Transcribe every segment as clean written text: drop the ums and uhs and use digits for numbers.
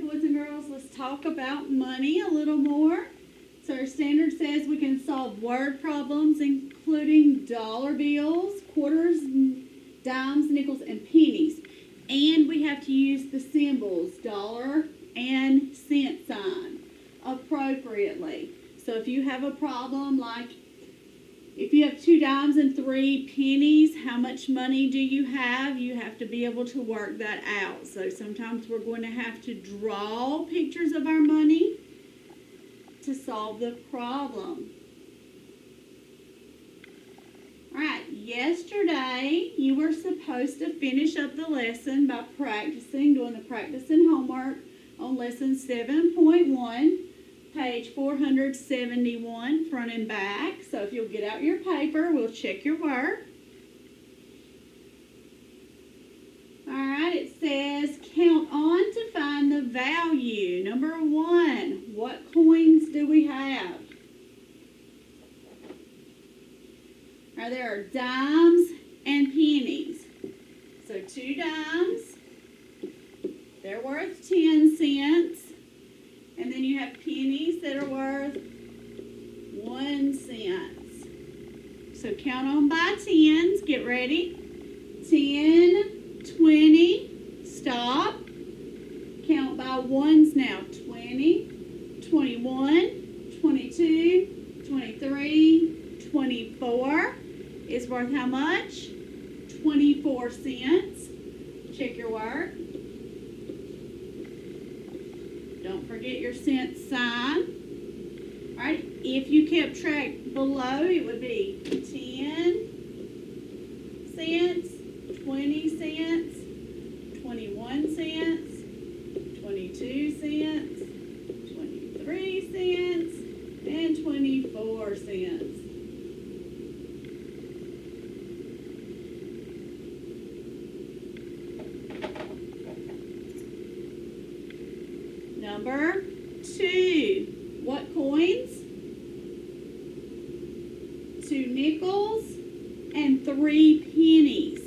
boys and girls, let's talk about money a little more. So our standard says we can solve word problems including dollar bills, quarters, dimes, nickels, and pennies. And we have to use the symbols, dollar and cent sign, appropriately. So if you have a problem like if you have 2 dimes and 3 pennies, how much money do you have? You have to be able to work that out. So sometimes we're going to have to draw pictures of our money to solve the problem. All right, yesterday you were supposed to finish up the lesson by doing the practice and homework on lesson 7.1. Page 471, front and back. So if you'll get out your paper, we'll check your work. All right, it says count on to find the value. Number 1, what coins do we have? All right, there are dimes and pennies. So 2 dimes, they're worth 10 cents. And then you have pennies that are worth 1 cent. So count on by tens. Get ready. 10, 20, stop. Count by ones now. 20, 21, 22, 23, 24 is worth how much? 24 cents. Check your work. Don't forget your cent sign. All right, if you kept track below, it would be 10 cents, 20 cents, 21 cents, 22 cents, 23 cents, and 24 cents. Number 2, what coins? 2 nickels and 3 pennies.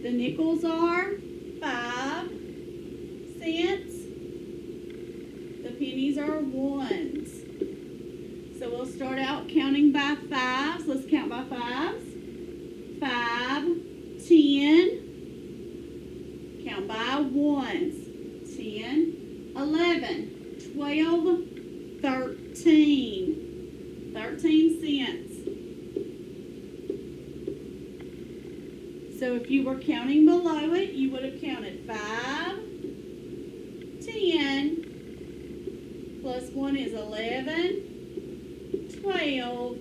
The nickels are 5 cents. The pennies are ones. So we'll start out counting by fives. Let's count by fives. 5, 10. Count by ones. 10. 11, 12, 13. 13 cents. So if you were counting below it, you would have counted 5, 10, plus 1 is 11, 12,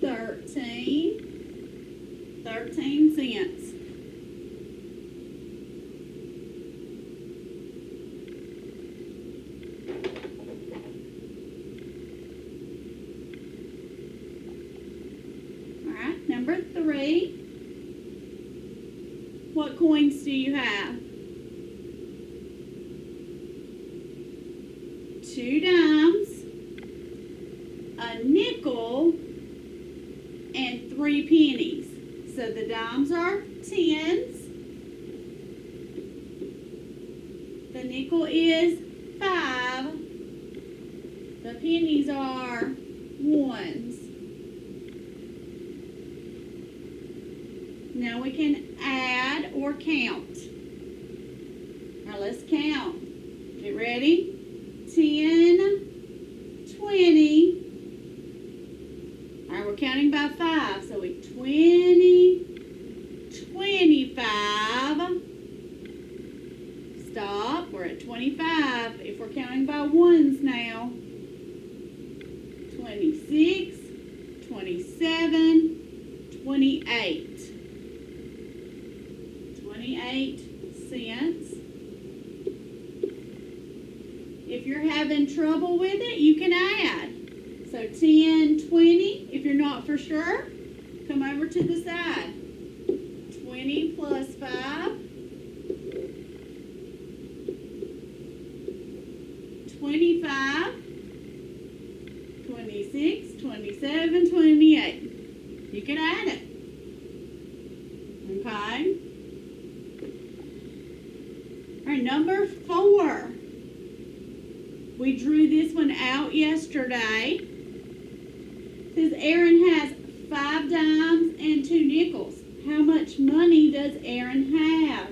13, 13 cents. Number 3, what coins do you have? 2 dimes, a nickel, and 3 pennies. So the dimes are 10s. The nickel is 5. The pennies are 1s. Now we can add or count. Now let's count. Get ready? 10, 20. All right, we're counting by 5. So we 20, 25. Stop. We're at 25. If we're counting by ones now, 26, 27, 28. 28 cents. If you're having trouble with it, you can add. So 10, 20. If you're not for sure, come over to the side. 20 plus 5. 25. 26, 27, 28. You can add it. Okay? All right, number 4. We drew this one out yesterday. It says Aaron has 5 dimes and 2 nickels. How much money does Aaron have?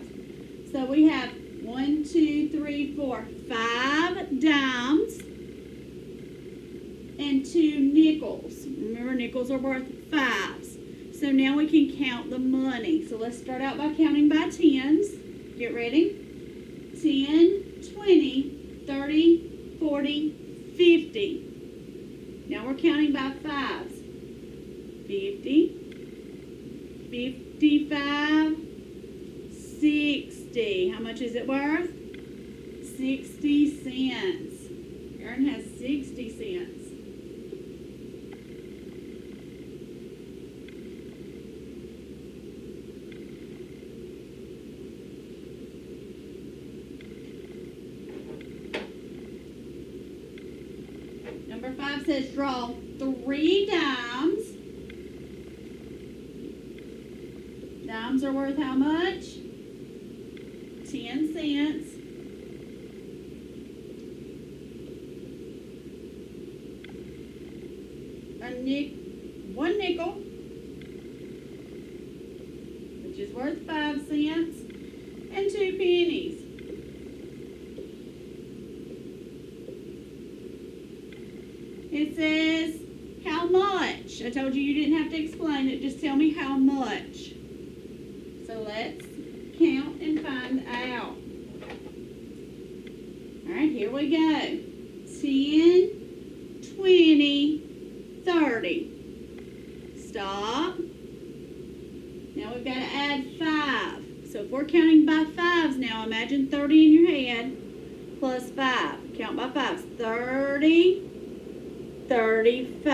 So we have 1, 2, 3, 4, 5 dimes and 2 nickels. Remember, nickels are worth 5s. So now we can count the money. So let's start out by counting by tens. Get ready. 10, 20, 30, 40, 50. Now we're counting by 5s. 50, 55, 60. How much is it worth? 60 cents. Aaron has 60 cents. Number 5 says draw 3 dimes. Dimes are worth how much? 10 cents. One nickel, which is worth 5 cents, and 2 pennies. It says, how much? I told you didn't have to explain it, just tell me how much. So let's count and find out. Alright, here we go. 10, 20, 30. Stop. Now we've got to add 5. So if we're counting by 5s now, imagine 30 in your head plus 5. Count by 5s. 30, 35.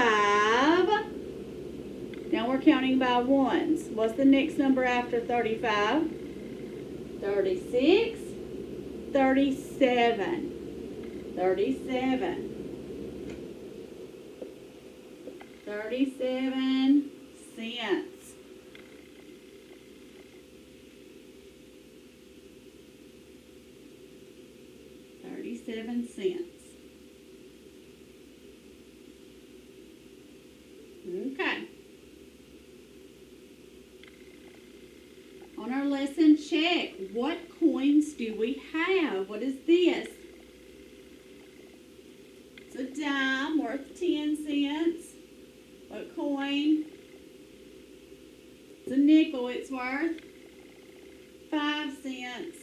Now we're counting by 1s. What's the next number after 35? 36, 37. 37. 37 cents. Okay. On our lesson check, what coins do we have? What is this? It's a dime worth 10 cents. What coin? It's a nickel. It's worth 5 cents.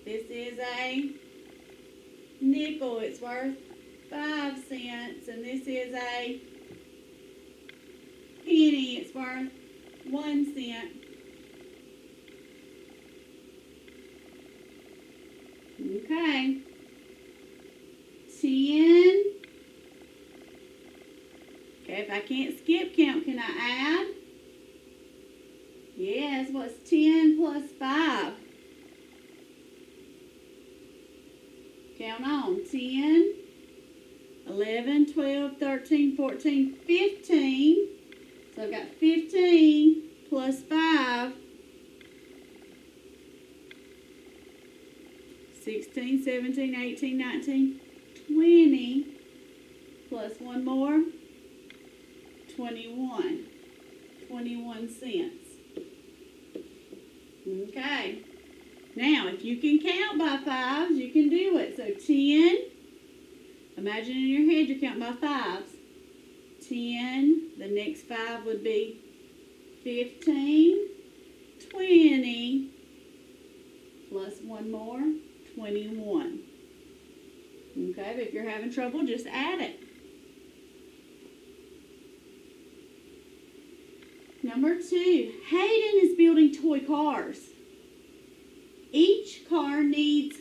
This is a nickel. It's worth 5 cents. And this is a penny. It's worth 1 cent. Okay. 10. Okay, if I can't skip count, can I add? Yes, what's 10 plus 5? Count on. 10, 11, 12, 13, 14, 15. So I've got 15 plus 5. 16, 17, 18, 19, 20. Plus one more. 21. 21 cents. Okay. Now, if you can count by 5s, you can do it. So 10. Imagine in your head you're counting by 5s. 10. The next 5 would be 15. 20. Plus one more. 21. Okay, but if you're having trouble, just add it. Number 2, Hayden is building toy cars. Each car needs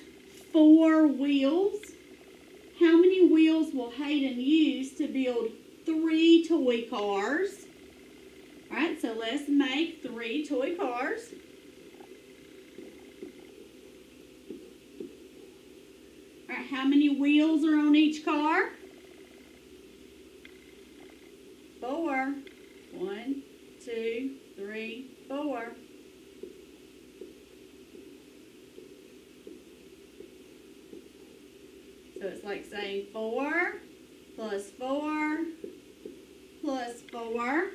4 wheels. How many wheels will Hayden use to build 3 toy cars? Alright, so let's make 3 toy cars. Alright, how many wheels are on each car? 4. 1, 2, 3, 4. like saying 4 plus 4 plus 4.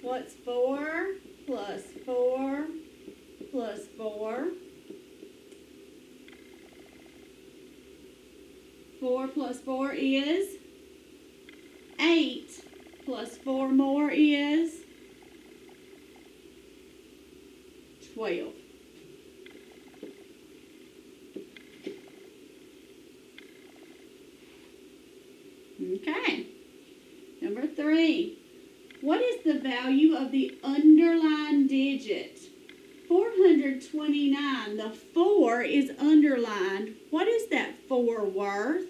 What's 4 plus 4 plus 4? 4 plus 4 is 8. Plus 4 more is 12. Okay. Number 3. What is the value of the underlined digit? 429. The 4 is underlined. What is that 4 worth?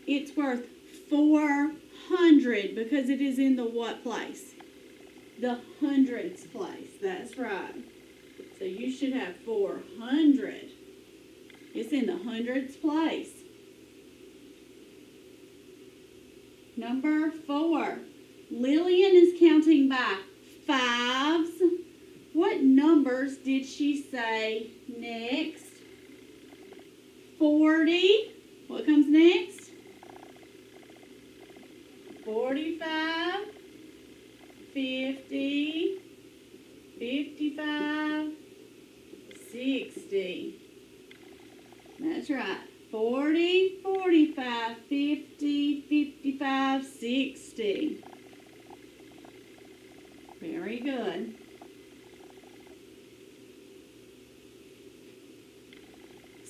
It's worth 400 because it is in the what place? The hundreds place. That's right. So you should have 400. It's in the hundreds place. Number 4. Lillian is counting by 5s. What numbers did she say next? 40. What comes next? 45, 50, 55, 60. That's right. 40, 45, 50, 55, 60. Very good.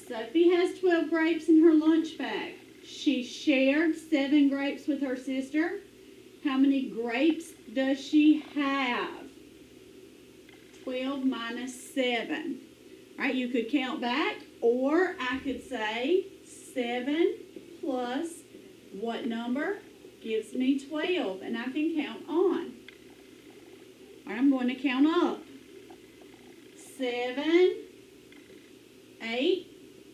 Sophie has 12 grapes in her lunch bag. She shared 7 grapes with her sister. How many grapes does she have? 12 minus 7. All right, you could count back, or I could say 7 plus what number gives me 12, and I can count on. All right, I'm going to count up. 7, 8,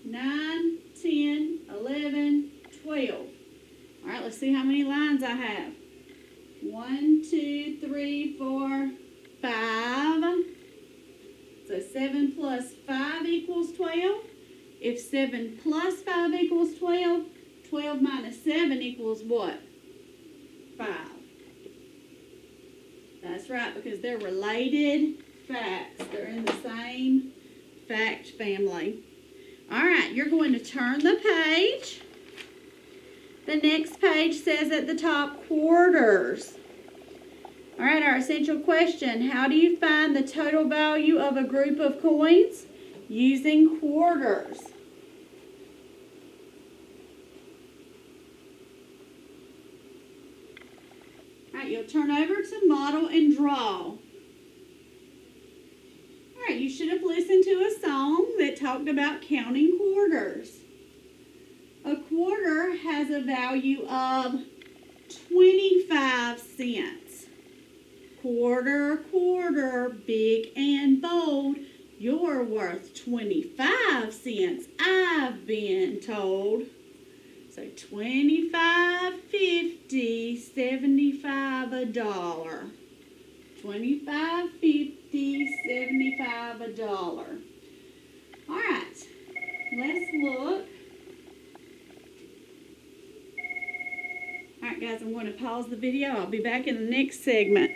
9, 10, 11, 12. All right, let's see how many lines I have. 1, 2, 3, 4, 5. So 7 plus 5 equals 12. If 7 plus 5 equals 12, 12 minus 7 equals what? 5. That's right, because they're related facts. They're in the same fact family. All right, you're going to turn the page. The next page says at the top, quarters. All right, our essential question, how do you find the total value of a group of coins? Using quarters. All right, you'll turn over to model and draw. All right, you should have listened to a song that talked about counting quarters. A quarter has a value of 25 cents. Quarter, quarter, big and bold, you're worth 25 cents, I've been told. So 25, 50, 75, $1. 25, 50, 75, $1. All right, let's look. All right, guys, I'm going to pause the video. I'll be back in the next segment.